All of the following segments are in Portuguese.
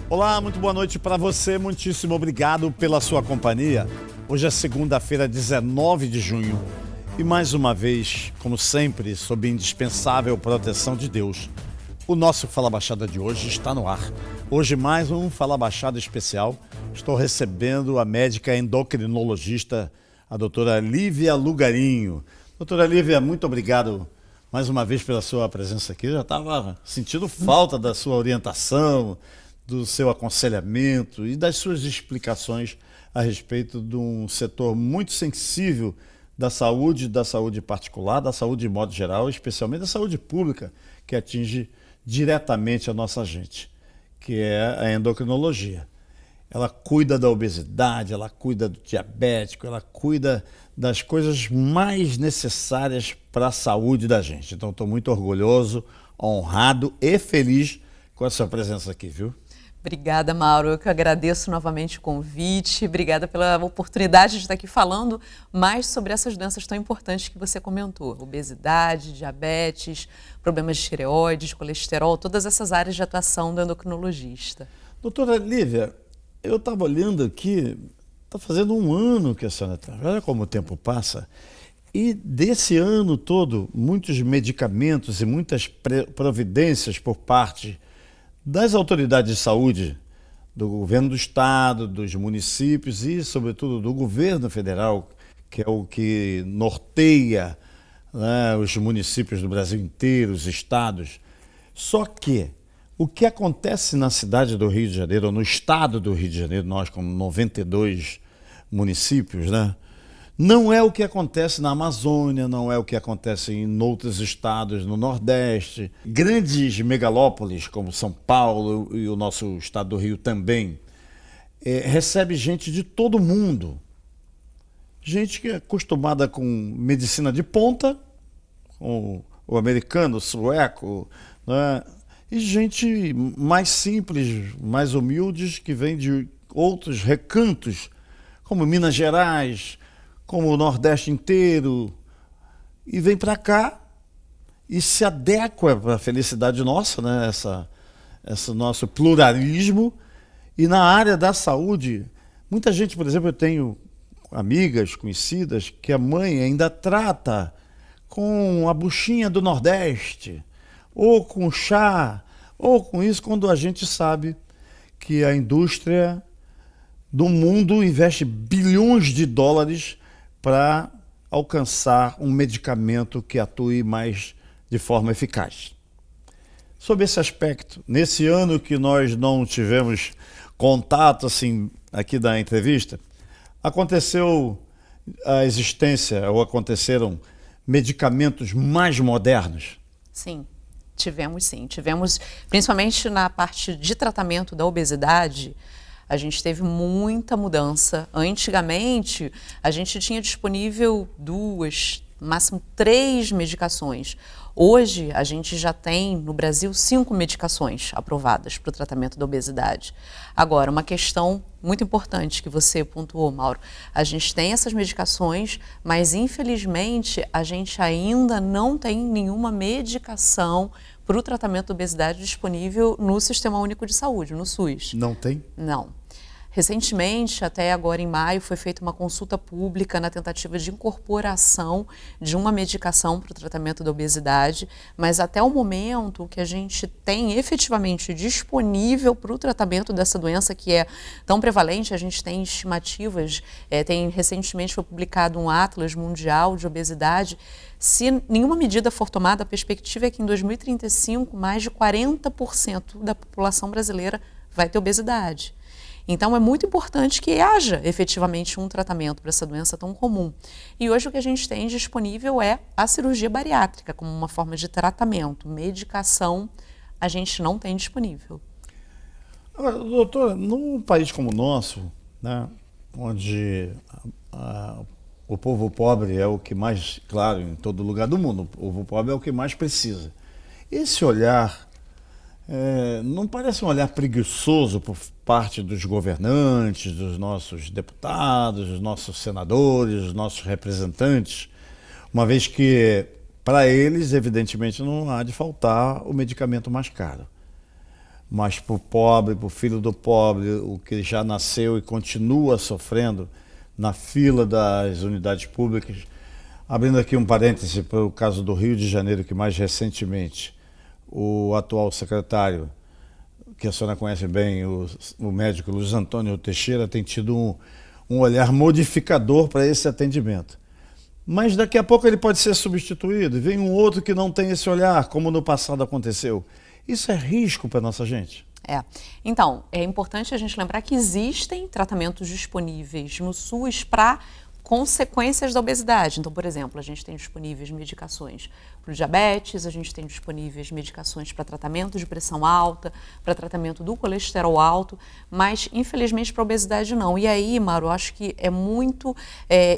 Olá, muito boa noite para você, muitíssimo obrigado pela sua companhia. Hoje é segunda-feira, 19 de junho e mais uma vez, como sempre, sob indispensável proteção de Deus, o nosso Fala Baixada de hoje está no ar. Hoje mais um Fala Baixada especial. Estou recebendo a médica endocrinologista, a doutora Lívia Lugarinho. Doutora Lívia, muito obrigado mais uma vez pela sua presença aqui. Eu já estava sentindo falta da sua orientação, do seu aconselhamento e das suas explicações a respeito de um setor muito sensível da saúde particular, da saúde de modo geral, especialmente da saúde pública, que atinge diretamente a nossa gente, que é a endocrinologia. Ela cuida da obesidade, ela cuida do diabético, ela cuida das coisas mais necessárias para a saúde da gente. Então, estou muito orgulhoso, honrado e feliz com a sua presença aqui, viu? Obrigada, Mauro. Eu que agradeço novamente o convite. Obrigada pela oportunidade de estar aqui falando mais sobre essas doenças tão importantes que você comentou. Obesidade, diabetes, problemas de tireoides, colesterol, todas essas áreas de atuação do endocrinologista. Doutora Lívia, eu estava olhando aqui, está fazendo um ano que a senhora está. Olha como o tempo passa. E desse ano todo, muitos medicamentos e muitas providências por parte das autoridades de saúde, do governo do estado, dos municípios e, sobretudo, do governo federal, que é o que norteia, né, os municípios do Brasil inteiro, os estados. Só que o que acontece na cidade do Rio de Janeiro, ou no estado do Rio de Janeiro, nós com 92 municípios, né, não é o que acontece na Amazônia, não é o que acontece em outros estados no Nordeste. Grandes megalópolis, como São Paulo e o nosso estado do Rio também, recebe gente de todo mundo. Gente que é acostumada com medicina de ponta, com o americano, o sueco, né? E gente mais simples, mais humildes, que vem de outros recantos, como Minas Gerais, como o Nordeste inteiro, e vem para cá e se adequa para a felicidade nossa, né? Esse nosso pluralismo. E na área da saúde, muita gente, por exemplo, eu tenho amigas conhecidas que a mãe ainda trata com a buchinha do Nordeste, ou com chá, ou com isso, quando a gente sabe que a indústria do mundo investe bilhões de dólares para alcançar um medicamento que atue mais de forma eficaz. Sob esse aspecto, nesse ano que nós não tivemos contato assim aqui da entrevista, aconteceu a existência ou aconteceram medicamentos mais modernos? Sim. Tivemos, principalmente na parte de tratamento da obesidade, a gente teve muita mudança. Antigamente, a gente tinha disponível 2, máximo 3 medicações. Hoje, a gente já tem, no Brasil, 5 medicações aprovadas para o tratamento da obesidade. Agora, uma questão muito importante que você pontuou, Mauro. A gente tem essas medicações, mas, infelizmente, a gente ainda não tem nenhuma medicação para o tratamento da obesidade disponível no Sistema Único de Saúde, no SUS. Não tem? Não. Recentemente, até agora em maio, foi feita uma consulta pública na tentativa de incorporação de uma medicação para o tratamento da obesidade, mas até o momento o que a gente tem efetivamente disponível para o tratamento dessa doença que é tão prevalente, a gente tem estimativas, recentemente foi publicado um Atlas Mundial de Obesidade. Se nenhuma medida for tomada, a perspectiva é que em 2035 mais de 40% da população brasileira vai ter obesidade. Então, é muito importante que haja efetivamente um tratamento para essa doença tão comum. E hoje o que a gente tem disponível é a cirurgia bariátrica como uma forma de tratamento. Medicação a gente não tem disponível. Agora, doutora, num país como o nosso, né, onde o povo pobre é o que mais, claro, em todo lugar do mundo, o povo pobre é o que mais precisa. Esse olhar não parece um olhar preguiçoso por parte dos governantes, dos nossos deputados, dos nossos senadores, dos nossos representantes, uma vez que, para eles, evidentemente, não há de faltar o medicamento mais caro. mas para o pobre, para o filho do pobre, o que já nasceu e continua sofrendo na fila das unidades públicas. Abrindo aqui um parêntese para o caso do Rio de Janeiro, que mais recentemente o atual secretário, que a senhora conhece bem, o médico Luiz Antônio Teixeira, tem tido um olhar modificador para esse atendimento. Mas daqui a pouco ele pode ser substituído e vem um outro que não tem esse olhar, como no passado aconteceu. Isso é risco para a nossa gente? Então, é importante a gente lembrar que existem tratamentos disponíveis no SUS para consequências da obesidade. Então, por exemplo, a gente tem disponíveis medicações para o diabetes, a gente tem disponíveis medicações para tratamento de pressão alta, para tratamento do colesterol alto, mas infelizmente para a obesidade não. E aí, Mauro, eu acho que é muito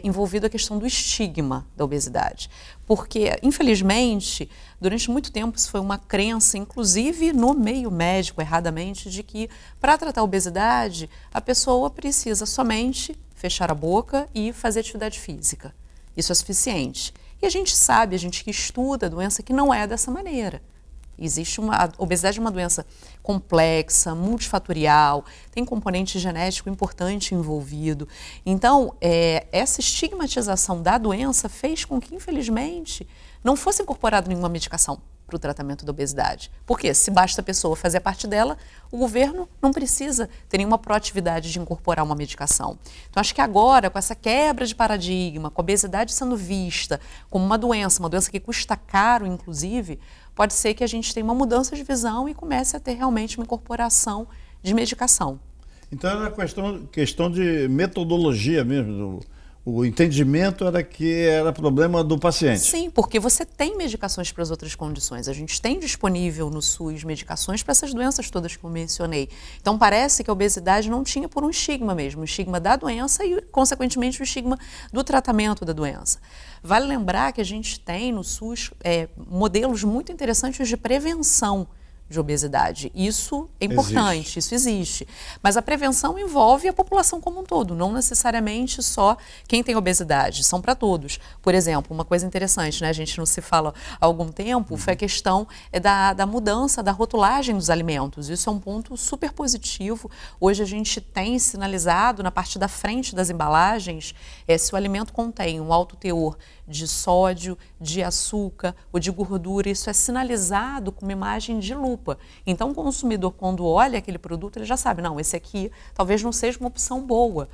envolvido a questão do estigma da obesidade. Porque, infelizmente, durante muito tempo isso foi uma crença, inclusive no meio médico, erradamente, de que para tratar a obesidade a pessoa precisa somente fechar a boca e fazer atividade física. Isso é suficiente. E a gente sabe, a gente que estuda a doença, que não é dessa maneira. A obesidade é uma doença complexa, multifatorial, tem componente genético importante envolvido. Então, essa estigmatização da doença fez com que, infelizmente, não fosse incorporada nenhuma medicação para o tratamento da obesidade. Porque se basta a pessoa fazer parte dela, o governo não precisa ter nenhuma proatividade de incorporar uma medicação. Então, acho que agora, com essa quebra de paradigma, com a obesidade sendo vista como uma doença que custa caro, inclusive, pode ser que a gente tenha uma mudança de visão e comece a ter realmente uma incorporação de medicação. Então, era questão de metodologia mesmo. O entendimento era que era problema do paciente. Sim, porque você tem medicações para as outras condições. A gente tem disponível no SUS medicações para essas doenças todas que eu mencionei. Então, parece que a obesidade não tinha por um estigma mesmo, o estigma da doença e, consequentemente, o estigma do tratamento da doença. Vale lembrar que a gente tem no SUS modelos muito interessantes de prevenção de obesidade. Isso é importante, isso existe. Mas a prevenção envolve a população como um todo, não necessariamente só quem tem obesidade, são para todos. Por exemplo, uma coisa interessante, né, a gente não se fala há algum tempo, foi a questão da mudança da rotulagem dos alimentos. Isso é um ponto super positivo. Hoje a gente tem sinalizado na parte da frente das embalagens se o alimento contém um alto teor de sódio, de açúcar ou de gordura, isso é sinalizado com uma imagem de lupa. Então, o consumidor, quando olha aquele produto, ele já sabe, não, esse aqui talvez não seja uma opção boa,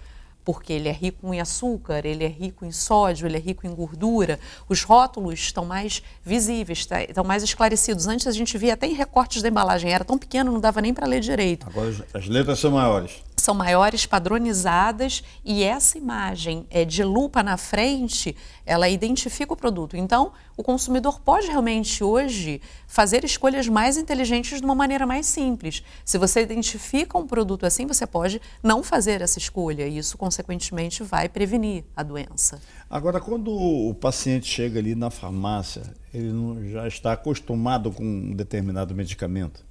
porque ele é rico em açúcar, ele é rico em sódio, ele é rico em gordura. Os rótulos estão mais visíveis, estão mais esclarecidos. Antes a gente via até em recortes da embalagem, era tão pequeno, não dava nem para ler direito. Agora as letras são maiores. São maiores, padronizadas, e essa imagem de lupa na frente, ela identifica o produto. Então, o consumidor pode realmente hoje fazer escolhas mais inteligentes de uma maneira mais simples. Se você identifica um produto assim, você pode não fazer essa escolha e isso, consequentemente, vai prevenir a doença. Agora, quando o paciente chega ali na farmácia, ele já está acostumado com um determinado medicamento.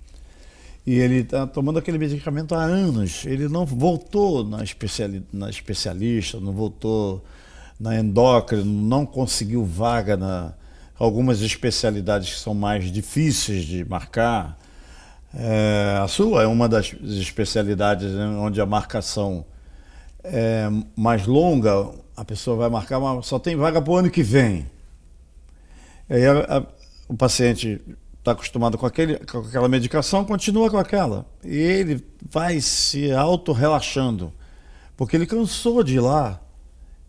E ele está tomando aquele medicamento há anos. Ele não voltou na especialista, não voltou na endócrina, não conseguiu vaga na algumas especialidades que são mais difíceis de marcar. A sua é uma das especialidades, né, onde a marcação é mais longa. A pessoa vai marcar, mas só tem vaga para o ano que vem. Aí o paciente está acostumado com aquela medicação, continua com aquela. E ele vai se auto-relaxando, porque ele cansou de ir lá.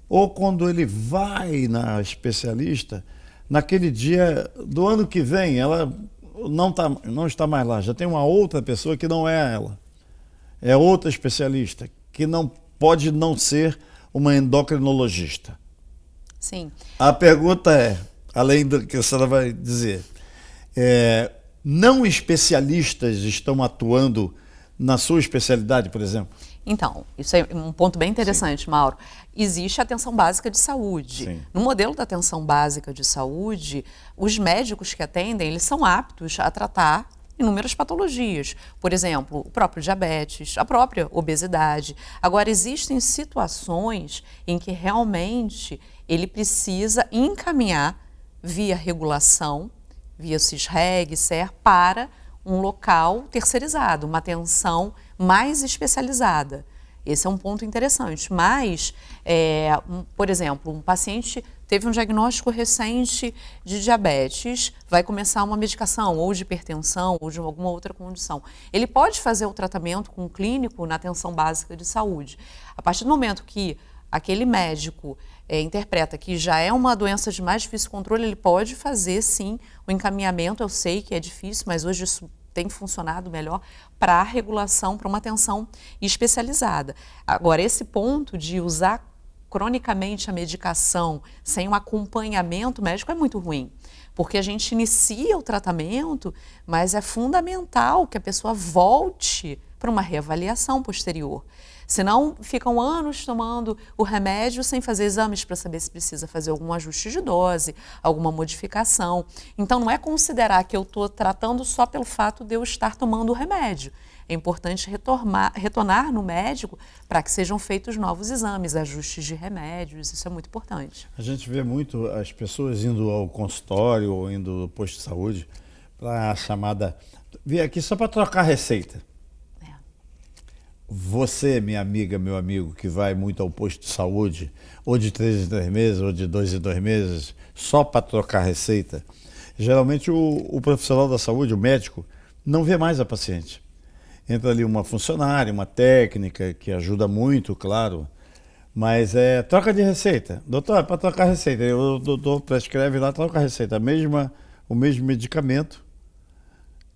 Ou quando ele vai na especialista, naquele dia do ano que vem, ela não está mais lá. Já tem uma outra pessoa que não é ela. É outra especialista, que não pode não ser uma endocrinologista. Sim. A pergunta é, além do que a senhora vai dizer, não especialistas estão atuando na sua especialidade, por exemplo? Então, isso é um ponto bem interessante, sim, Mauro. Existe a atenção básica de saúde. Sim. No modelo da atenção básica de saúde, os médicos que atendem, eles são aptos a tratar inúmeras patologias. Por exemplo, o próprio diabetes, a própria obesidade. Agora, existem situações em que realmente ele precisa encaminhar via regulação, via CISREG, SER, para um local terceirizado, uma atenção mais especializada. Esse é um ponto interessante. Mas, por exemplo, um paciente teve um diagnóstico recente de diabetes, vai começar uma medicação ou de hipertensão ou de alguma outra condição. Ele pode fazer o tratamento com um clínico na atenção básica de saúde. A partir do momento que aquele médico interpreta que já é uma doença de mais difícil controle, ele pode fazer, sim, o encaminhamento. Eu sei que é difícil, mas hoje isso tem funcionado melhor para a regulação, para uma atenção especializada. Agora, esse ponto de usar cronicamente a medicação sem um acompanhamento médico é muito ruim, porque a gente inicia o tratamento, mas é fundamental que a pessoa volte para uma reavaliação posterior. Senão, ficam anos tomando o remédio sem fazer exames para saber se precisa fazer algum ajuste de dose, alguma modificação. Então, não é considerar que eu estou tratando só pelo fato de eu estar tomando o remédio. É importante retornar no médico para que sejam feitos novos exames, ajustes de remédios, isso é muito importante. A gente vê muito as pessoas indo ao consultório ou indo ao posto de saúde para a chamada... Vim aqui só para trocar receita. Você, minha amiga, meu amigo, que vai muito ao posto de saúde, ou de 3 em 3 meses, ou de 2 em 2 meses, só para trocar receita, geralmente o profissional da saúde, o médico, não vê mais a paciente. Entra ali uma funcionária, uma técnica, que ajuda muito, claro, mas é troca de receita. Doutor, é para trocar receita. O doutor prescreve lá, troca a receita. O mesmo medicamento.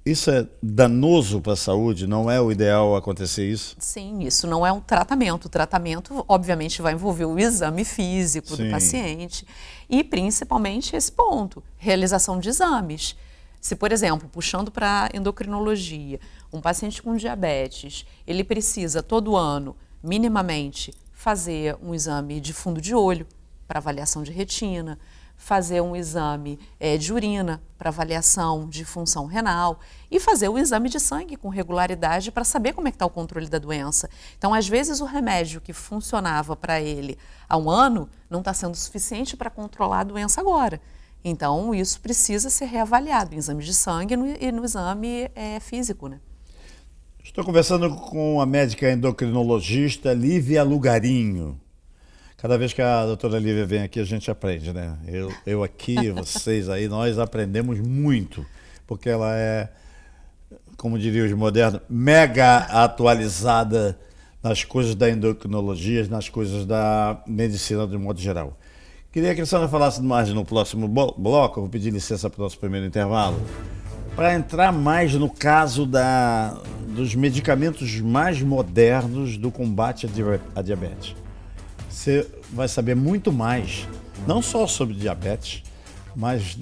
Isso é danoso para a saúde? Não é o ideal acontecer isso? Sim, isso não é um tratamento. O tratamento, obviamente, vai envolver o exame físico Sim. do paciente e, principalmente, esse ponto, realização de exames. Se, por exemplo, puxando para a endocrinologia, um paciente com diabetes, ele precisa, todo ano, minimamente, fazer um exame de fundo de olho para avaliação de retina, fazer um exame de urina para avaliação de função renal e fazer o exame de sangue com regularidade para saber como é que está o controle da doença. Então, às vezes, o remédio que funcionava para ele há um ano não está sendo suficiente para controlar a doença agora. Então, isso precisa ser reavaliado em exame de sangue e no exame físico, né? Estou conversando com a médica endocrinologista Lívia Lugarinho. Cada vez que a doutora Lívia vem aqui, a gente aprende, né? Eu aqui, vocês aí, nós aprendemos muito, porque ela é, como diriam os modernos, mega atualizada nas coisas da endocrinologia, nas coisas da medicina de modo geral. Queria que a senhora falasse mais no próximo bloco, eu vou pedir licença para o nosso primeiro intervalo, para entrar mais no caso dos medicamentos mais modernos do combate à diabetes. Você vai saber muito mais, não só sobre diabetes, mas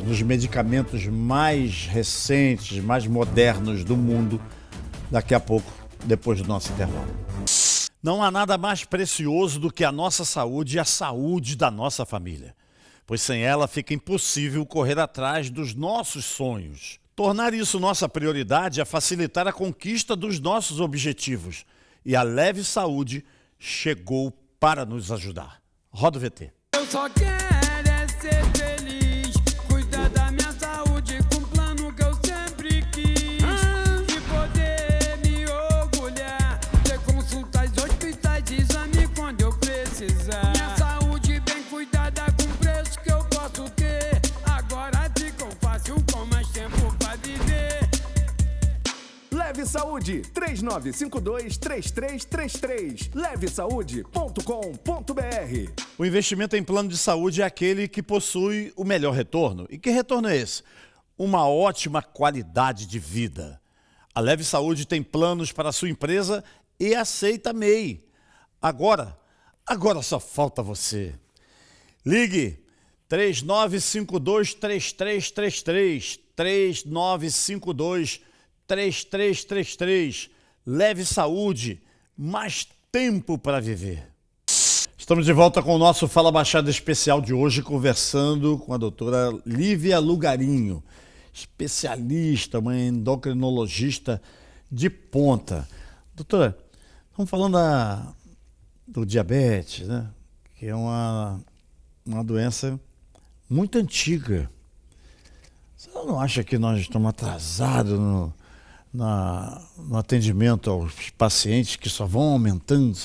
dos medicamentos mais recentes, mais modernos do mundo, daqui a pouco, depois do nosso intervalo. Não há nada mais precioso do que a nossa saúde e a saúde da nossa família, pois sem ela fica impossível correr atrás dos nossos sonhos. Tornar isso nossa prioridade é facilitar a conquista dos nossos objetivos. E a Leve Saúde chegou para nos ajudar. Roda o VT. Eu só quero é ser feliz, cuidar da minha saúde com um plano que eu sempre quis. E poder me orgulhar, ter consultas, hospitais, exame quando eu precisar. Minha saúde bem cuidada com preço que eu posso ter. Agora ficou fácil com mais tempo pra viver. Leve Saúde, 3952-3333, levesaude.com.br. O investimento em plano de saúde é aquele que possui o melhor retorno. E que retorno é esse? Uma ótima qualidade de vida. A Leve Saúde tem planos para a sua empresa e aceita MEI. Agora só falta você. Ligue 3952-3333, 3952-3333. Leve Saúde, mais tempo para viver. Estamos de volta com o nosso Fala Baixada especial de hoje, conversando com a doutora Lívia Lugarinho, especialista, uma endocrinologista de ponta. Doutora, estamos falando do diabetes, né? Que é uma doença muito antiga. Você não acha que nós estamos atrasados no atendimento aos pacientes, que só vão aumentando,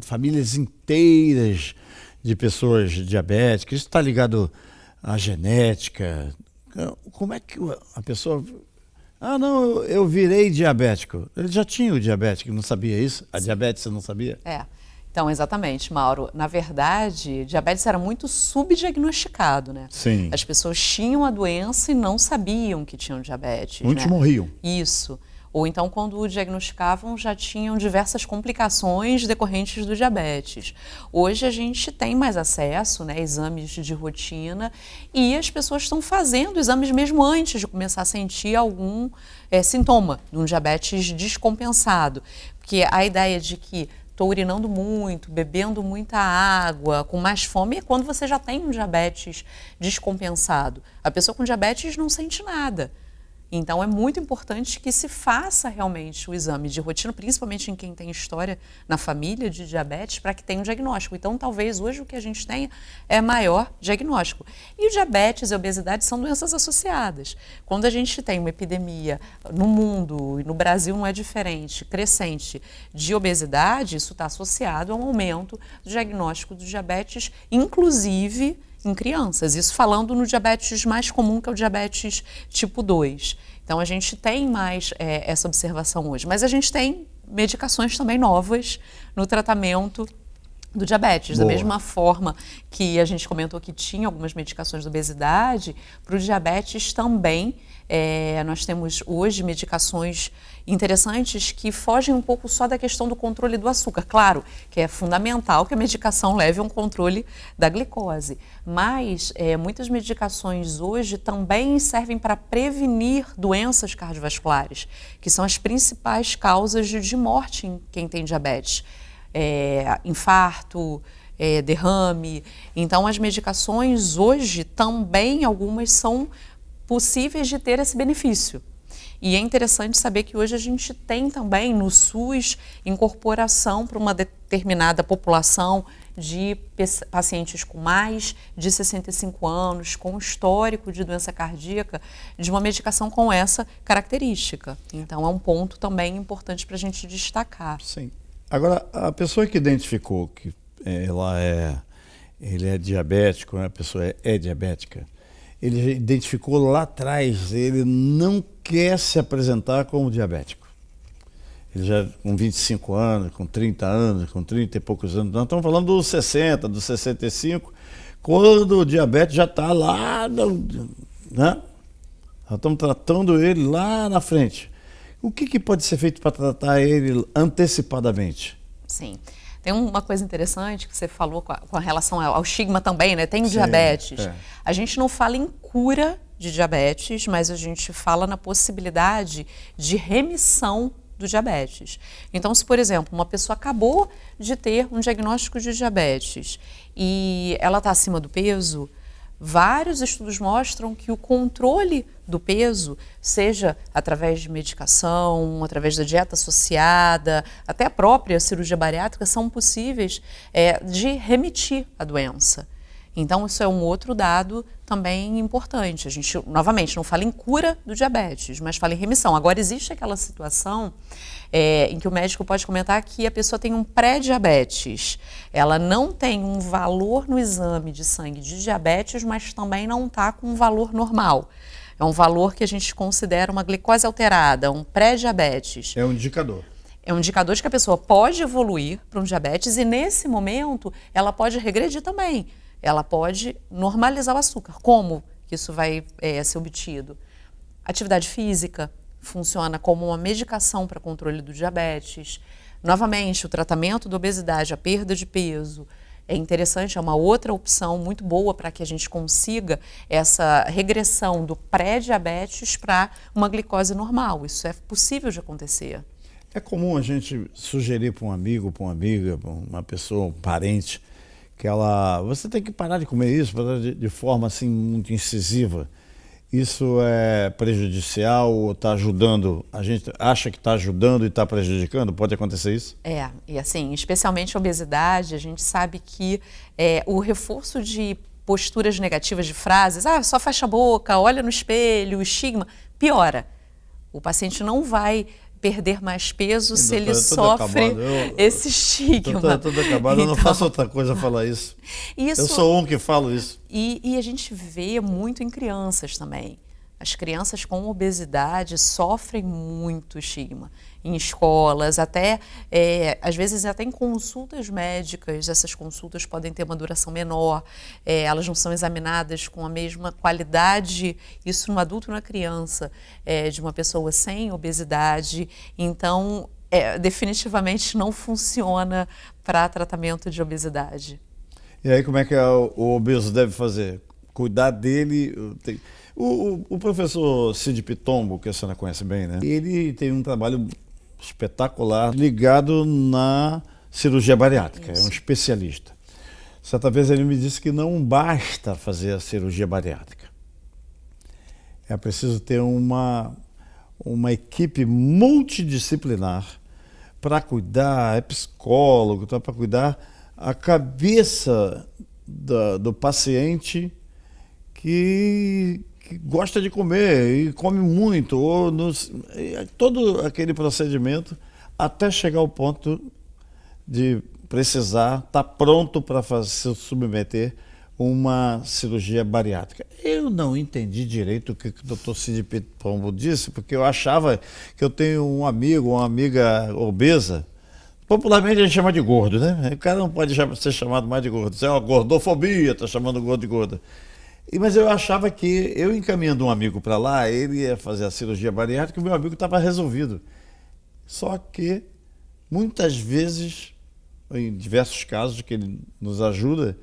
famílias inteiras de pessoas diabéticas? Isso está ligado à genética? Como é que a pessoa... Ah, não, eu virei diabético. Ele já tinha o diabético, não sabia isso? A diabetes você não sabia? Então, exatamente, Mauro. Na verdade, diabetes era muito subdiagnosticado, né? Sim. As pessoas tinham a doença e não sabiam que tinham diabetes. Muitos né? morriam. Isso. Ou então, quando o diagnosticavam, já tinham diversas complicações decorrentes do diabetes. Hoje a gente tem mais acesso, né, a exames de rotina, e as pessoas estão fazendo exames mesmo antes de começar a sentir algum sintoma de um diabetes descompensado. Porque a ideia de que estou urinando muito, bebendo muita água, com mais fome, é quando você já tem um diabetes descompensado. A pessoa com diabetes não sente nada. Então, é muito importante que se faça realmente o exame de rotina, principalmente em quem tem história na família de diabetes, para que tenha um diagnóstico. Então, talvez hoje o que a gente tenha é maior diagnóstico. E o diabetes e a obesidade são doenças associadas. Quando a gente tem uma epidemia no mundo, e no Brasil não é diferente, crescente, de obesidade, isso está associado a um aumento do diagnóstico do diabetes, inclusive em crianças, isso falando no diabetes mais comum, que é o diabetes tipo 2. Então, a gente tem mais essa observação hoje, mas a gente tem medicações também novas no tratamento do diabetes. Boa. Da mesma forma que a gente comentou que tinha algumas medicações de obesidade, para o diabetes também nós temos hoje medicações interessantes que fogem um pouco só da questão do controle do açúcar. Claro que é fundamental que a medicação leve a um controle da glicose, mas muitas medicações hoje também servem para prevenir doenças cardiovasculares, que são as principais causas de morte em quem tem diabetes. Infarto, derrame. Então, as medicações hoje também, algumas são possíveis de ter esse benefício. E é interessante saber que hoje a gente tem também no SUS incorporação para uma determinada população de pacientes com mais de 65 anos, com histórico de doença cardíaca, de uma medicação com essa característica. Então, é um ponto também importante para a gente destacar. Sim. Agora, a pessoa que identificou que ele é diabético, né? A pessoa é diabética, ele identificou lá atrás, ele não quer se apresentar como diabético. Ele já com 25 anos, com 30 anos, com 30 e poucos anos, nós estamos falando dos 60, dos 65, quando o diabetes já está lá, né? Nós estamos tratando ele lá na frente. O que pode ser feito para tratar ele antecipadamente? Sim. Tem uma coisa interessante que você falou com relação ao estigma também, né? Tem Sim, diabetes. A gente não fala em cura de diabetes, mas a gente fala na possibilidade de remissão do diabetes. Então, se, por exemplo, uma pessoa acabou de ter um diagnóstico de diabetes e ela está acima do peso, vários estudos mostram que o controle do peso, seja através de medicação, através da dieta associada, até a própria cirurgia bariátrica, são possíveis de remitir a doença. Então, isso é um outro dado também importante. A gente, novamente, não fala em cura do diabetes, mas fala em remissão. Agora, existe aquela situação em que o médico pode comentar que a pessoa tem um pré-diabetes. Ela não tem um valor no exame de sangue de diabetes, mas também não está com um valor normal. É um valor que a gente considera uma glicose alterada, um pré-diabetes. É um indicador. É um indicador de que a pessoa pode evoluir para um diabetes e, nesse momento, ela pode regredir também. Ela pode normalizar o açúcar. Como que isso vai ser obtido? Atividade física funciona como uma medicação para controle do diabetes. Novamente, o tratamento da obesidade, a perda de peso, é interessante, é uma outra opção muito boa para que a gente consiga essa regressão do pré-diabetes para uma glicose normal. Isso é possível de acontecer. É comum a gente sugerir para um amigo, para uma amiga, para uma pessoa, um parente, que você tem que parar de comer isso de forma assim muito incisiva. Isso é prejudicial ou está ajudando? A gente acha que está ajudando e está prejudicando? Pode acontecer isso? E assim, especialmente a obesidade, a gente sabe que o reforço de posturas negativas de frases, só fecha a boca, olha no espelho, o estigma, piora. O paciente não vai perder mais peso se ele sofre esse estigma. Tudo acabado, eu não faço outra coisa a falar isso. Eu sou um que falo isso. E a gente vê muito em crianças também. As crianças com obesidade sofrem muito estigma em escolas, até às vezes até em consultas médicas. Essas consultas podem ter uma duração menor, elas não são examinadas com a mesma qualidade, isso no adulto e na criança, de uma pessoa sem obesidade. Então, definitivamente não funciona para tratamento de obesidade. E aí como é que o obeso deve fazer? Cuidar dele... O professor Cid Pitombo, que a senhora conhece bem, né? Ele tem um trabalho espetacular ligado na cirurgia bariátrica, é um especialista. Certa vez ele me disse que não basta fazer a cirurgia bariátrica. É preciso ter uma equipe multidisciplinar para cuidar, é psicólogo, para cuidar a cabeça do paciente que gosta de comer e come muito, todo aquele procedimento até chegar ao ponto de precisar estar pronto para se submeter a uma cirurgia bariátrica. Eu não entendi direito o que o Dr. Cid Pitombo disse, porque eu achava que eu tenho um amigo, uma amiga obesa. Popularmente a gente chama de gordo, né? O cara não pode ser chamado mais de gordo. Isso é uma gordofobia, está chamando o gordo de gorda. Mas eu achava que eu encaminhando um amigo para lá, ele ia fazer a cirurgia bariátrica e o meu amigo estava resolvido. Só que, muitas vezes, em diversos casos que ele nos ajuda,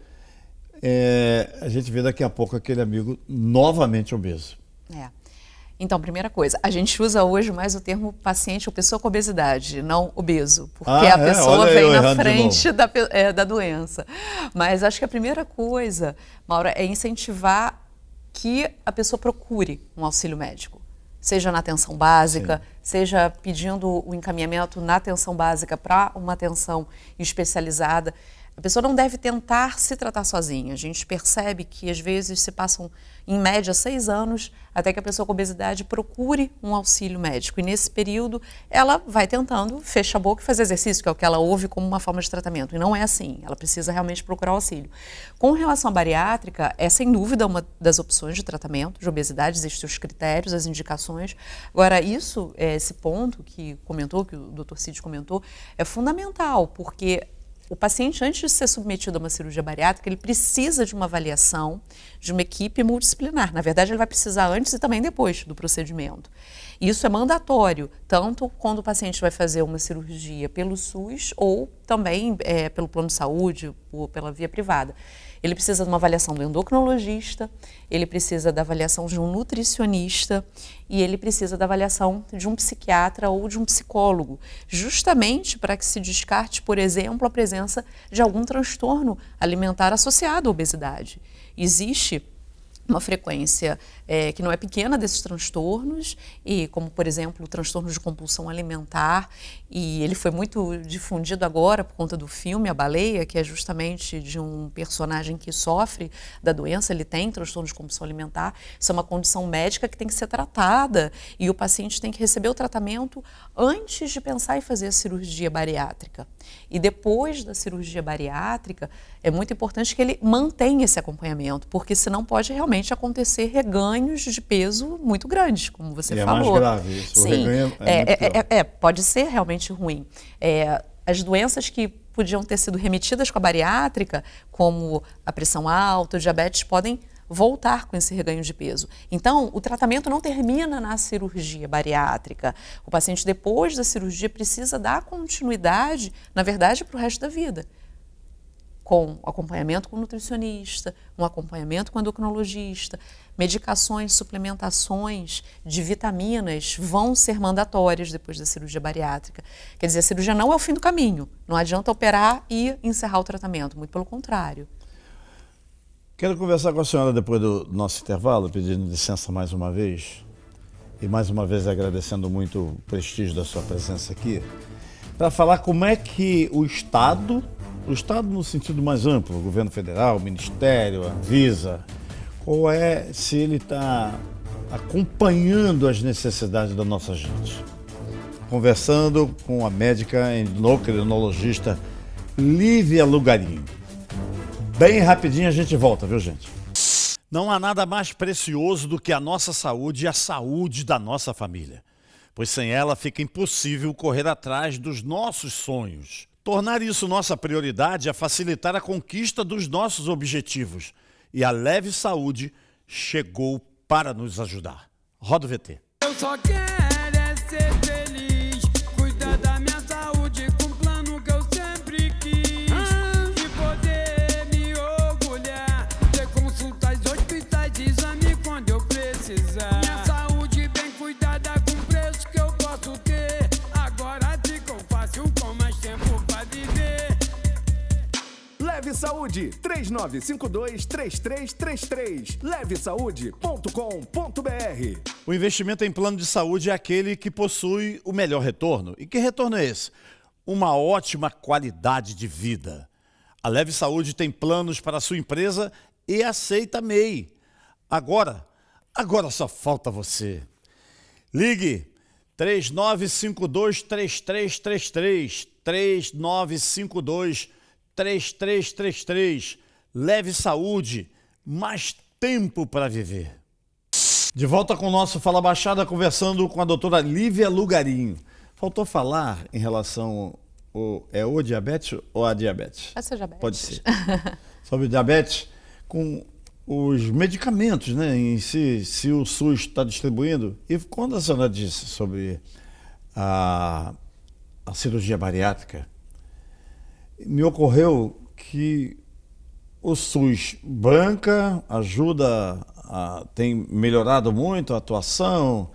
a gente vê daqui a pouco aquele amigo novamente obeso. Então, primeira coisa, a gente usa hoje mais o termo paciente ou pessoa com obesidade, não obeso, porque a pessoa vem na frente da doença. Mas acho que a primeira coisa, Maura, é incentivar que a pessoa procure um auxílio médico, seja na atenção básica, seja pedindo o encaminhamento na atenção básica para uma atenção especializada. A pessoa não deve tentar se tratar sozinha. A gente percebe que, às vezes, se passam, em média, 6 anos até que a pessoa com obesidade procure um auxílio médico. E, nesse período, ela vai tentando, fecha a boca e fazer exercício, que é o que ela ouve como uma forma de tratamento. E não é assim. Ela precisa realmente procurar auxílio. Com relação à bariátrica, é, sem dúvida, uma das opções de tratamento de obesidade. Existem os critérios, as indicações. Agora, esse ponto que o Dr. Cid comentou, é fundamental, porque o paciente, antes de ser submetido a uma cirurgia bariátrica, ele precisa de uma avaliação de uma equipe multidisciplinar. Na verdade, ele vai precisar antes e também depois do procedimento. Isso é mandatório, tanto quando o paciente vai fazer uma cirurgia pelo SUS ou também pelo plano de saúde ou pela via privada. Ele precisa de uma avaliação do endocrinologista, ele precisa da avaliação de um nutricionista e ele precisa da avaliação de um psiquiatra ou de um psicólogo, justamente para que se descarte, por exemplo, a presença de algum transtorno alimentar associado à obesidade. Existe uma frequência que não é pequena desses transtornos, e como, por exemplo, o transtorno de compulsão alimentar, e ele foi muito difundido agora por conta do filme A Baleia, que é justamente de um personagem que sofre da doença, ele tem transtorno de compulsão alimentar. Isso é uma condição médica que tem que ser tratada, e o paciente tem que receber o tratamento antes de pensar em fazer a cirurgia bariátrica. E depois da cirurgia bariátrica, é muito importante que ele mantenha esse acompanhamento, porque senão pode realmente acontecer reganhos de peso muito grandes, como você falou. É mais grave isso. Sim, pode ser realmente ruim. As doenças que podiam ter sido remetidas com a bariátrica, como a pressão alta, o diabetes, podem voltar com esse reganho de peso. Então, o tratamento não termina na cirurgia bariátrica. O paciente, depois da cirurgia, precisa dar continuidade, na verdade, para o resto da vida, com acompanhamento com o nutricionista, um acompanhamento com o endocrinologista. Medicações, suplementações de vitaminas vão ser mandatórias depois da cirurgia bariátrica. Quer dizer, a cirurgia não é o fim do caminho. Não adianta operar e encerrar o tratamento, muito pelo contrário. Quero conversar com a senhora depois do nosso intervalo, pedindo licença mais uma vez, e mais uma vez agradecendo muito o prestígio da sua presença aqui, para falar como é que o Estado O Estado no sentido mais amplo, o governo federal, o Ministério, a Anvisa, ou se ele está acompanhando as necessidades da nossa gente. Conversando com a médica endocrinologista Lívia Lugarinho. Bem rapidinho a gente volta, viu, gente? Não há nada mais precioso do que a nossa saúde e a saúde da nossa família, pois sem ela fica impossível correr atrás dos nossos sonhos. Tornar isso nossa prioridade é facilitar a conquista dos nossos objetivos. E a Leve Saúde chegou para nos ajudar. Roda o VT. Eu só quero é ser feliz, cuidar da minha saúde com um plano que eu sempre quis. E poder me orgulhar, ter consultas, hospitais, exame quando eu precisar. Minha saúde bem cuidada com preço que eu posso ter. Agora ficou fácil com mais tempo pra viver. Leve Saúde, 3952-3333. levesaude.com.br. O investimento em plano de saúde é aquele que possui o melhor retorno. E que retorno é esse? Uma ótima qualidade de vida. A Leve Saúde tem planos para a sua empresa e aceita MEI. Agora só falta você. Ligue 3952-3333. 3952-3333. Leve Saúde, mais tempo para viver. De volta com o nosso Fala Baixada, conversando com a doutora Lívia Lugarinho. Faltou falar em relação o diabetes ou a diabetes? Pode ser diabetes. Pode ser. Sobre diabetes, com os medicamentos, né, em si, se o SUS está distribuindo. E quando a senhora disse sobre a cirurgia bariátrica, me ocorreu que o SUS banca, ajuda, tem melhorado muito a atuação,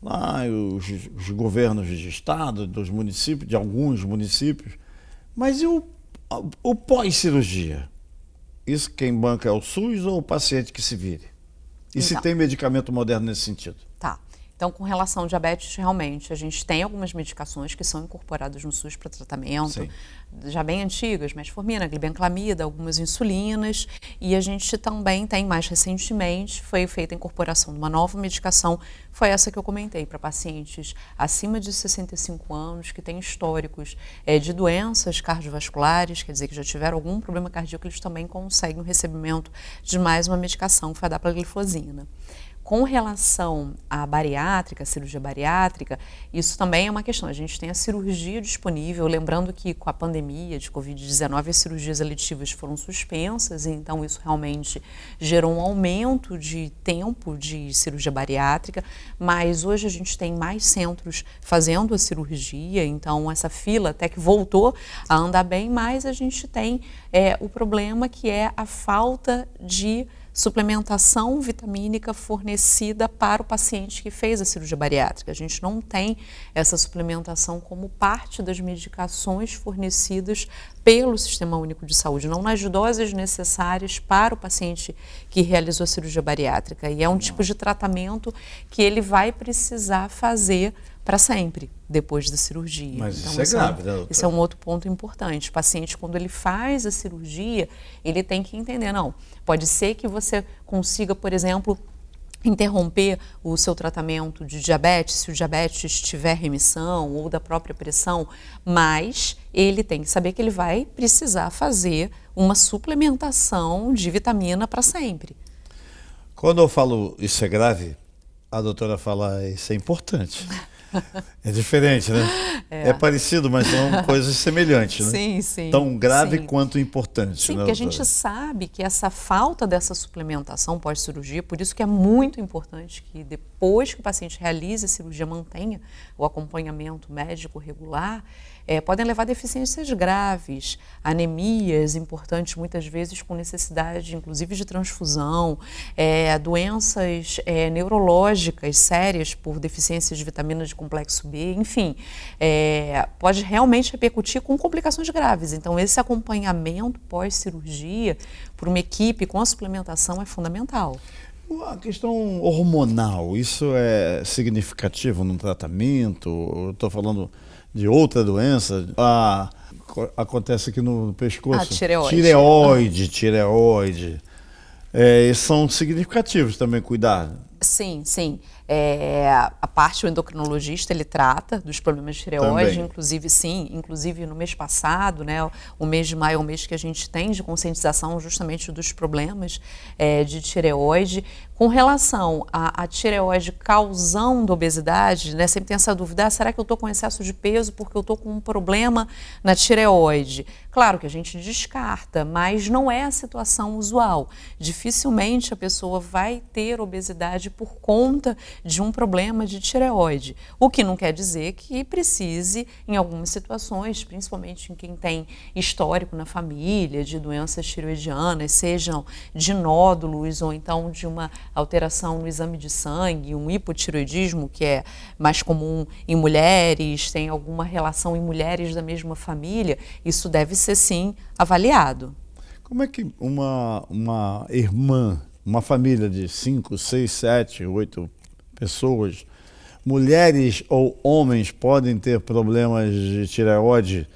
lá os governos de estado, dos municípios, de alguns municípios, mas e o pós-cirurgia? Isso quem banca é o SUS ou o paciente que se vire? E se tem medicamento moderno nesse sentido? Tá. Então, com relação ao diabetes, realmente, a gente tem algumas medicações que são incorporadas no SUS para tratamento, Sim. Já bem antigas, metformina, glibenclamida, algumas insulinas, e a gente também tem, mais recentemente, foi feita a incorporação de uma nova medicação, foi essa que eu comentei, para pacientes acima de 65 anos, que têm históricos de doenças cardiovasculares, quer dizer, que já tiveram algum problema cardíaco, eles também conseguem o recebimento de mais uma medicação, que foi a dapagliflozina. Com relação à bariátrica, cirurgia bariátrica, isso também é uma questão. A gente tem a cirurgia disponível, lembrando que com a pandemia de Covid-19 as cirurgias eletivas foram suspensas, então isso realmente gerou um aumento de tempo de cirurgia bariátrica, mas hoje a gente tem mais centros fazendo a cirurgia, então essa fila até que voltou a andar bem, mas a gente tem o problema que é a falta de suplementação vitamínica fornecida para o paciente que fez a cirurgia bariátrica. A gente não tem essa suplementação como parte das medicações fornecidas pelo Sistema Único de Saúde, não nas doses necessárias para o paciente que realizou a cirurgia bariátrica. E é um tipo de tratamento que ele vai precisar fazer para sempre, depois da cirurgia. Mas então, isso é grave, né, doutora? Esse é um outro ponto importante. O paciente, quando ele faz a cirurgia, ele tem que entender, não, pode ser que você consiga, por exemplo, interromper o seu tratamento de diabetes, se o diabetes tiver remissão ou da própria pressão, mas ele tem que saber que ele vai precisar fazer uma suplementação de vitamina para sempre. Quando eu falo isso é grave, a doutora fala isso é importante. É diferente, né? É parecido, mas são coisas semelhantes, né? Sim, sim. Tão grave sim. quanto importante. Sim, né, porque a doutora? gente sabe que essa falta dessa suplementação pós-cirurgia, por isso que é muito importante que depois que o paciente realize a cirurgia, mantenha o acompanhamento médico regular, podem levar a deficiências graves, anemias importantes, muitas vezes com necessidade, inclusive, de transfusão, doenças neurológicas sérias por deficiências de vitaminas de complexo B, enfim, pode realmente repercutir com complicações graves. Então, esse acompanhamento pós-cirurgia por uma equipe com a suplementação é fundamental. A questão hormonal, isso é significativo no tratamento? Eu estou falando de outra doença. Acontece aqui no pescoço. Tireoide. Tireoide. São significativos também cuidar. Sim, sim. A parte do endocrinologista, ele trata dos problemas de tireoide, também. inclusive, sim, inclusive no mês passado, né, o mês de maio é o mês que a gente tem de conscientização justamente dos problemas de tireoide. Com relação à tireoide causando obesidade, né, sempre tem essa dúvida, será que eu estou com excesso de peso porque eu estou com um problema na tireoide? Claro que a gente descarta, mas não é a situação usual. Dificilmente a pessoa vai ter obesidade por conta de um problema de tireoide, o que não quer dizer que precise, em algumas situações, principalmente em quem tem histórico na família de doenças tireoidianas, sejam de nódulos ou então de uma alteração no exame de sangue, um hipotireoidismo, que é mais comum em mulheres, tem alguma relação em mulheres da mesma família, isso deve ser sim avaliado. Como é que uma irmã, uma família de 5, 6, 7, 8 pessoas, mulheres ou homens, podem ter problemas de tireoide,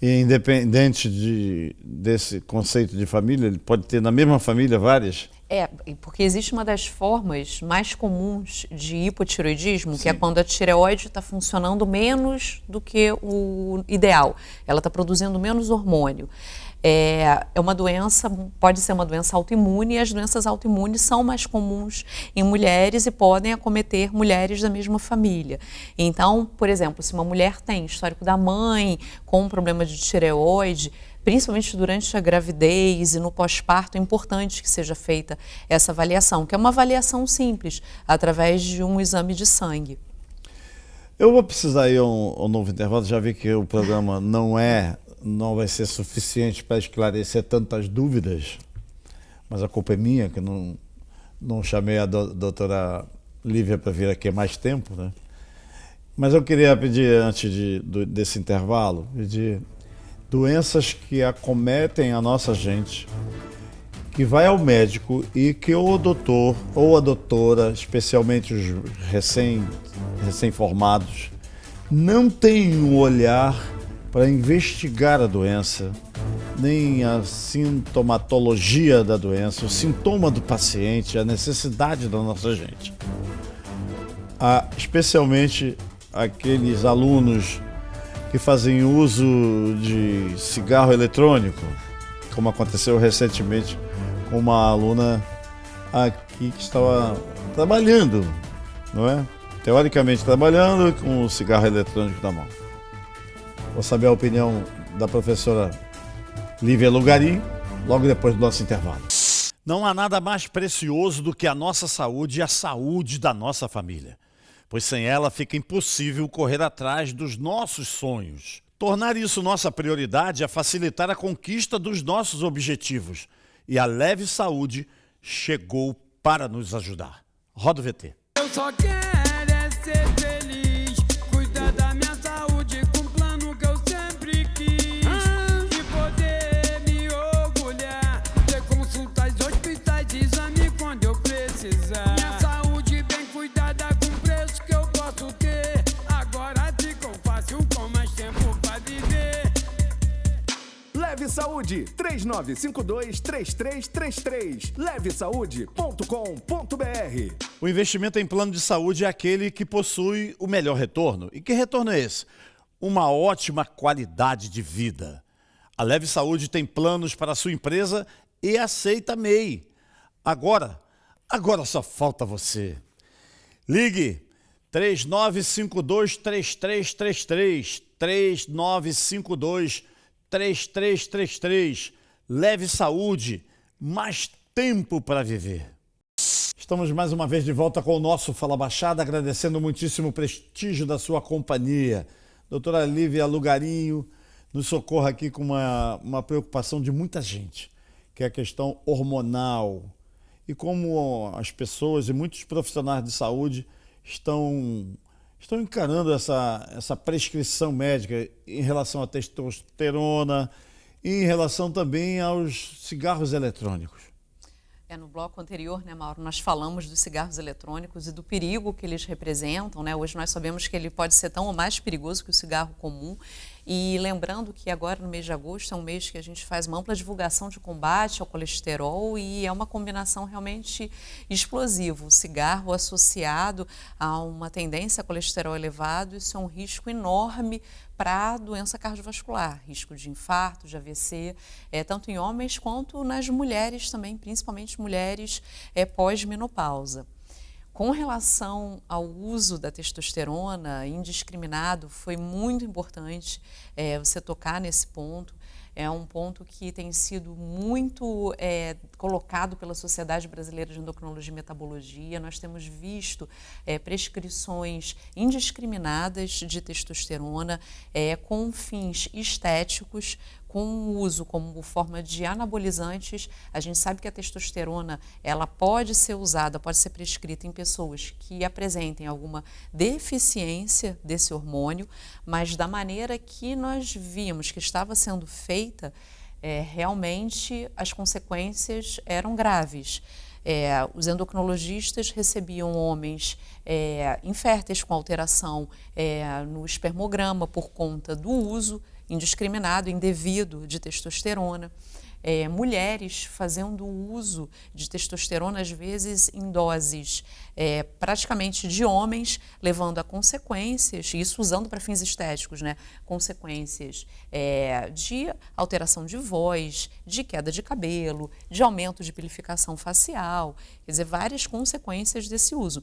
e independente desse conceito de família, ele pode ter na mesma família várias? Porque existe uma das formas mais comuns de hipotireoidismo, Sim. que é quando a tireoide está funcionando menos do que o ideal. Ela está produzindo menos hormônio. É uma doença, pode ser uma doença autoimune, e as doenças autoimunes são mais comuns em mulheres e podem acometer mulheres da mesma família. Então, por exemplo, se uma mulher tem histórico da mãe com um problema de tireoide, principalmente durante a gravidez e no pós-parto, é importante que seja feita essa avaliação, que é uma avaliação simples, através de um exame de sangue. Eu vou precisar ir a um novo intervalo, já vi que o programa não vai ser suficiente para esclarecer tantas dúvidas, mas a culpa é minha, que não chamei a doutora Lívia para vir aqui há mais tempo, né? Mas eu queria pedir, antes desse intervalo, doenças que acometem a nossa gente, que vai ao médico e que o doutor ou a doutora, especialmente os recém-formados, não tem um olhar para investigar a doença, nem a sintomatologia da doença, o sintoma do paciente, a necessidade da nossa gente. Especialmente aqueles alunos que fazem uso de cigarro eletrônico, como aconteceu recentemente com uma aluna aqui que estava trabalhando, não é? Teoricamente trabalhando com o cigarro eletrônico na mão. Vou saber a opinião da professora Lívia Lugarim, logo depois do nosso intervalo. Não há nada mais precioso do que a nossa saúde e a saúde da nossa família, pois sem ela fica impossível correr atrás dos nossos sonhos. Tornar isso nossa prioridade é facilitar a conquista dos nossos objetivos, e a Leve Saúde chegou para nos ajudar. Roda o VT. Eu só quero é ser feliz, cuidar da minha saúde com um plano que eu sempre quis. E poder me orgulhar, ter consultas, hospitais, exame quando eu precisar. Minha saúde bem cuidada com preço que eu posso ter. Agora ficou fácil com mais tempo pra viver. Leve Saúde, 3952-3333. levesaude.com.br. O investimento em plano de saúde é aquele que possui o melhor retorno. E que retorno é esse? Uma ótima qualidade de vida. A Leve Saúde tem planos para a sua empresa e aceita MEI. Agora só falta você. Ligue 3952-3333, 3952-3333. Leve Saúde, mais tempo para viver. Estamos mais uma vez de volta com o nosso Fala Baixada, agradecendo muitíssimo o prestígio da sua companhia. Doutora Lívia Lugarinho nos socorre aqui com uma preocupação de muita gente, que é a questão hormonal. E como as pessoas e muitos profissionais de saúde estão encarando essa prescrição médica em relação à testosterona e em relação também aos cigarros eletrônicos. No bloco anterior, né, Mauro, nós falamos dos cigarros eletrônicos e do perigo que eles representam, né? Hoje nós sabemos que ele pode ser tão ou mais perigoso que o cigarro comum. E lembrando que agora, no mês de agosto, é um mês que a gente faz uma ampla divulgação de combate ao colesterol e é uma combinação realmente explosiva. O cigarro associado a uma tendência a colesterol elevado, isso é um risco enorme para a doença cardiovascular, risco de infarto, de AVC, tanto em homens quanto nas mulheres também, principalmente mulheres pós-menopausa. Com relação ao uso da testosterona indiscriminado, foi muito importante você tocar nesse ponto. É um ponto que tem sido muito colocado pela Sociedade Brasileira de Endocrinologia e Metabologia. Nós temos visto prescrições indiscriminadas de testosterona com fins estéticos, com uso como forma de anabolizantes. A gente sabe que a testosterona ela pode ser usada, pode ser prescrita em pessoas que apresentem alguma deficiência desse hormônio, mas da maneira que nós vimos que estava sendo feita, realmente as consequências eram graves. Os endocrinologistas recebiam homens inférteis com alteração no espermograma por conta do uso indiscriminado, indevido de testosterona. Mulheres fazendo uso de testosterona, às vezes em doses praticamente de homens, levando a consequências, isso usando para fins estéticos, né? Consequências de alteração de voz, de queda de cabelo, de aumento de pilificação facial, quer dizer, várias consequências desse uso.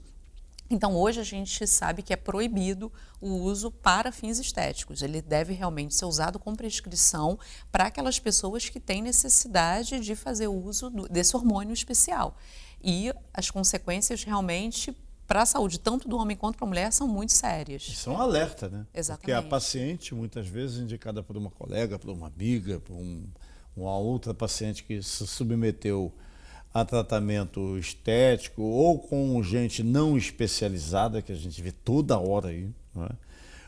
Então, hoje a gente sabe que é proibido o uso para fins estéticos. Ele deve realmente ser usado com prescrição para aquelas pessoas que têm necessidade de fazer uso desse hormônio especial. E as consequências realmente para a saúde, tanto do homem quanto da mulher, são muito sérias. Isso é um alerta, né? Exatamente. Porque a paciente, muitas vezes, indicada por uma colega, por uma amiga, por uma outra paciente que se submeteu a tratamento estético ou com gente não especializada, que a gente vê toda hora aí, não é?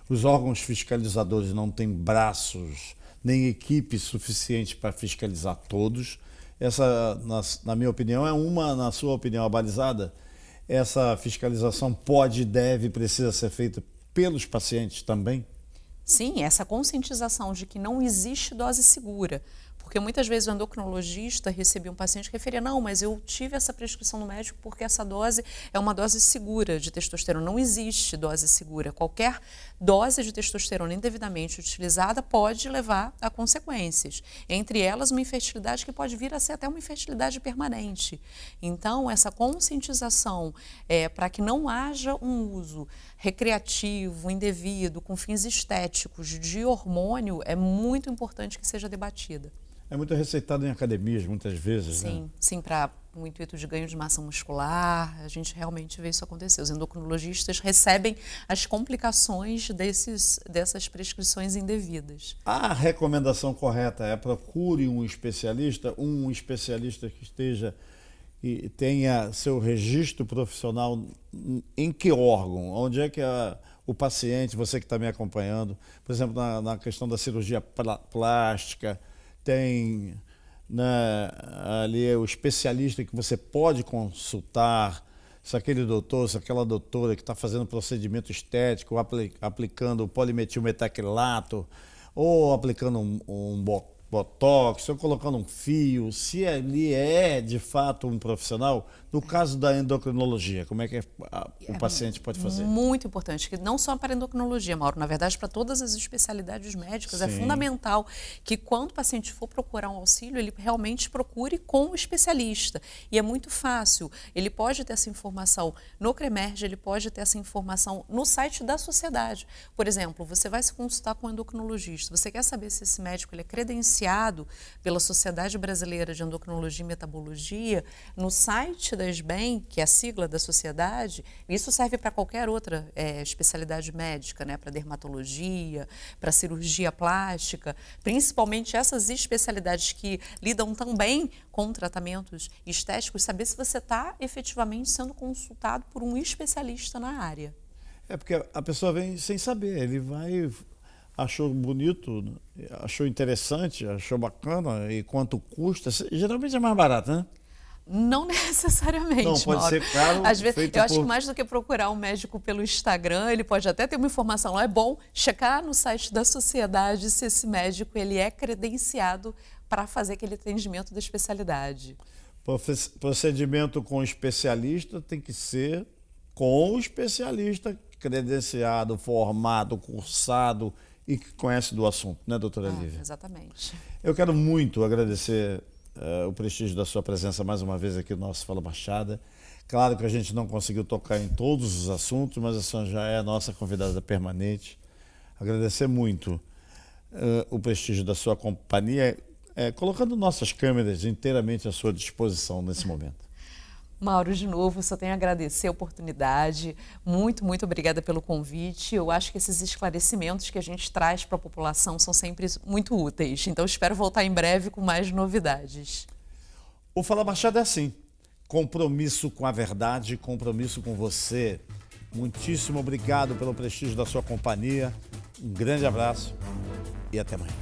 Os órgãos fiscalizadores não têm braços nem equipe suficiente para fiscalizar todos. Essa, na minha opinião, na sua opinião, abalizada, essa fiscalização pode, deve, precisa ser feita pelos pacientes também? Sim, essa conscientização de que não existe dose segura. Porque muitas vezes o endocrinologista recebia um paciente que referia, não, mas eu tive essa prescrição do médico porque essa dose é uma dose segura de testosterona. Não existe dose segura. Qualquer dose de testosterona indevidamente utilizada pode levar a consequências. Entre elas, uma infertilidade que pode vir a ser até uma infertilidade permanente. Então, essa conscientização para que não haja um uso recreativo, indevido, com fins estéticos de hormônio, é muito importante que seja debatida. É muito receitado em academias, muitas vezes, sim, né? Sim, para o intuito de ganho de massa muscular, a gente realmente vê isso acontecer. Os endocrinologistas recebem as complicações dessas prescrições indevidas. A recomendação correta é procure um especialista que esteja e tenha seu registro profissional em que órgão? Onde é que o paciente, você que está me acompanhando, por exemplo, na questão da cirurgia plástica, tem, né, ali o especialista que você pode consultar, se aquele doutor, se aquela doutora que está fazendo procedimento estético, aplicando polimetilmetacrilato, ou aplicando um botox, ou colocando um fio, se ali é de fato um profissional. No caso da endocrinologia, como é que o paciente pode fazer? Muito importante, que não só para a endocrinologia, Mauro, na verdade para todas as especialidades médicas. Sim. É fundamental que quando o paciente for procurar um auxílio, ele realmente procure com o especialista. E é muito fácil, ele pode ter essa informação no CREMERGE, ele pode ter essa informação no site da sociedade. Por exemplo, você vai se consultar com um endocrinologista, você quer saber se esse médico ele é credenciado pela Sociedade Brasileira de Endocrinologia e Metabologia, no site da SBEM, que é a sigla da sociedade, isso serve para qualquer outra especialidade médica, né? Para dermatologia, para cirurgia plástica, principalmente essas especialidades que lidam também com tratamentos estéticos, saber se você está efetivamente sendo consultado por um especialista na área. É porque a pessoa vem sem saber, ele vai, achou bonito, achou interessante, achou bacana, e quanto custa, geralmente é mais barato, né? Não necessariamente, Não, pode Mauro. ser caro, Às vezes, feito eu acho por- que mais do que procurar um médico pelo Instagram, ele pode até ter uma informação lá. É bom checar no site da sociedade se esse médico ele é credenciado para fazer aquele atendimento da especialidade. Procedimento com especialista tem que ser com o especialista credenciado, formado, cursado e que conhece do assunto, né, doutora Lívia? Exatamente. Eu quero muito agradecer o prestígio da sua presença mais uma vez aqui no nosso Fala Baixada. Claro que a gente não conseguiu tocar em todos os assuntos, mas a senhora já é a nossa convidada permanente. Agradecer muito o prestígio da sua companhia, colocando nossas câmeras inteiramente à sua disposição nesse momento. Mauro, de novo, só tenho a agradecer a oportunidade. Muito, muito obrigada pelo convite. Eu acho que esses esclarecimentos que a gente traz para a população são sempre muito úteis. Então, espero voltar em breve com mais novidades. O Fala Baixada é assim, compromisso com a verdade, compromisso com você. Muitíssimo obrigado pelo prestígio da sua companhia. Um grande abraço e até amanhã.